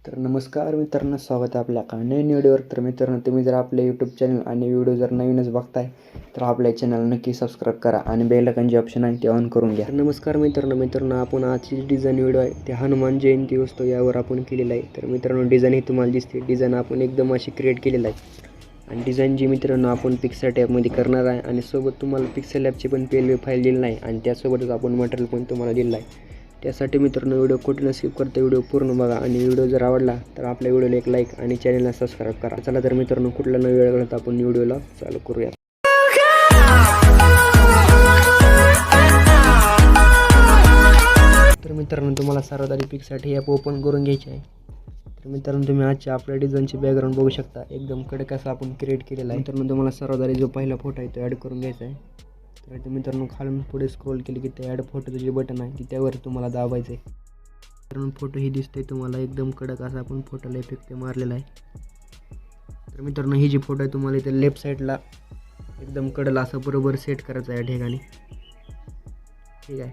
तर नमस्कार मित्रांनो, स्वागत आहे आपल्या नवीन व्हिडिओवर. तर मित्रांनो, तुम्ही जर आपले यूट्यूब चॅनल आणि व्हिडिओ जर नवीनच बघताय तर आपल्या चॅनल नक्की सबस्क्राईब करा आणि बेल आयकॉन जे ऑप्शन आहे ते ऑन करून घ्या. नमस्कार मित्रांनो, आपण आजची डिझाईन व्हिडिओ आहे ते हनुमान जयंती वस्तू यावर आपण केलेला आहे. तर मित्रांनो, डिझाईन ही तुम्हाला दिसते. डिझाईन आपण एकदम अशी क्रिएट केलेला आहे आणि डिझाईन जी मित्रांनो आपण पिक्सेल टॅबमध्ये करणार आहे आणि सोबत तुम्हाला पिक्सेल लॅबची पण PLV फाईल दिलेली आहे आणि त्यासोबतच आपण मटेरियल पण तुम्हाला दिलेलं आहे. त्यासाठी मित्रांनो, व्हिडिओ कुठे स्किप करता व्हिडिओ पूर्ण बघा आणि व्हिडिओ जर आवडला तर आपल्या व्हिडिओला एक लाईक आणि चॅनलला सबस्क्राईब करा. चला तर मित्रांनो, कुठला न वेळ घालता आपण व्हिडिओला चालू करूया. तर मित्रांनो, तुम्हाला सर्वात आधी पिकसाठी ॲप ओपन करून घ्यायचे आहे. तर मित्रांनो, तुम्ही आजच्या आपल्या डिझाईनची बॅकग्राऊंड बघू शकता. एकदम कडक असा आपण क्रिएट केलेला आहे. मित्रांनो, तुम्हाला सर्वात आधी जो पहिला फोटो आहे तो ॲड करून घ्यायचा आहे. तर इथे मित्रांनो, खालून पुढे स्क्रोल केले की ते ॲड फोटोचं जे बटन आहे ते त्यावर तुम्हाला दाबायचं आहे. मित्रांनो, फोटो ही दिसतोय तुम्हाला एकदम कडक असा आपण फोटोला इफेक्ट मारलेला आहे. तर मित्रांनो, ही जी फोटो आहे तुम्हाला इथे लेफ्ट साईडला एकदम कडला असं बरोबर सेट करायचं आहे या ठिकाणी. ठीक आहे.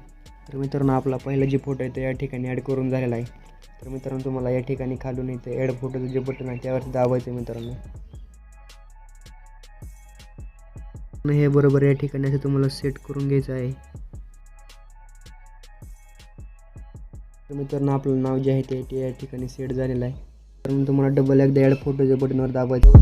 तर मित्रांनो, आपला पहिला जी फोटो आहे तो या ठिकाणी ॲड करून झालेला आहे. तर मित्रांनो, तुम्हाला या ठिकाणी खालून इथे ॲड फोटोचं जे बटन आहे त्यावर दाबायचं आहे. मित्रांनो, हे बरोबर या ठिकाणी असं तुम्हाला सेट करून घ्यायचं आहे. तर मित्रांनो, आपलं नाव जे आहे ते या ठिकाणी सेट झालेलं आहे. तर तुम्हाला डबल एकदा ॲड फोटोच्या बटनवर दाबायचं.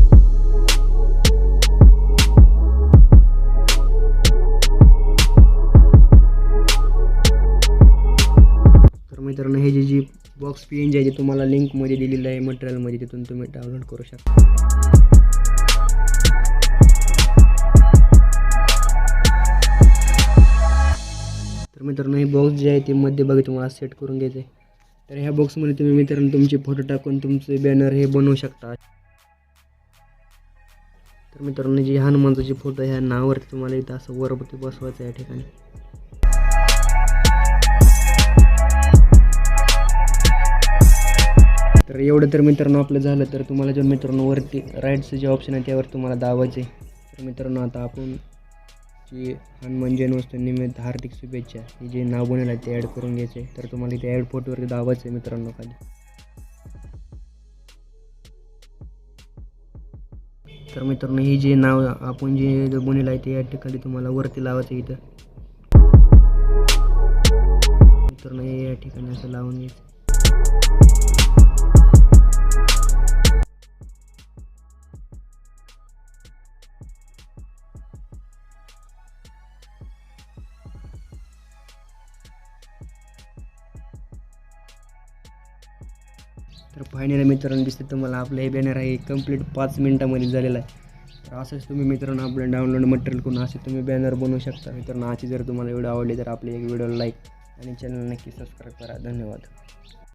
तर मित्रांनो, हे जी बॉक्स PNG आहे ते तुम्हाला लिंकमध्ये दिलेलं आहे मटेरियलमध्ये, तिथून तुम्ही डाउनलोड करू शकता. तर मित्रांनो, हे बॉक्स जे आहे ते मध्यभागी तुम्हाला सेट करून घ्यायचं आहे. तर ह्या बॉक्समध्ये तुम्ही मित्रांनो तुमचे फोटो टाकून तुमचे बॅनर हे बनवू शकता. तर मित्रांनो, जे हनुमानचा जे फोटो ह्या नावावरती तुम्हाला इथं असं वरती बसवायचं आहे या ठिकाणी. तर एवढं तर मित्रांनो आपलं झालं. तर तुम्हाला जर मित्रांनो वरती राईटचं जे ऑप्शन आहे त्यावर तुम्हाला दाबायचे. तर मित्रांनो, आता आपण जी हनुमान जन्मोत्सवानिमित्त हार्दिक शुभेच्छा हे जे नाव बनवलं आहे ते ॲड करून घ्यायचे. तर तुम्हाला इथे ॲड फोटोवरती दाबायचं आहे मित्रांनो खाली. तर मित्रांनो, हे जे नाव आपण जे बनवलं आहे ते या ठिकाणी तुम्हाला वरती लावायचं इथं. मित्रांनो, हे या ठिकाणी असं लावून घ्यायचं. तर फायनली मित्रांनो दिसते तुम्हाला आपलं हे बॅनर आहे कंप्लीट 5 मिनिटामध्ये झालेलं आहे. तर असंच तुम्ही मित्रांनो आपलं डाउनलोड मटेरियल करून असे तुम्ही बॅनर बनवू शकता. मित्रांनो, आजची जर तुम्हाला व्हिडिओ आवडली तर आपली एक व्हिडिओला लाईक आणि चॅनल नक्की सबस्क्राईब करा. धन्यवाद.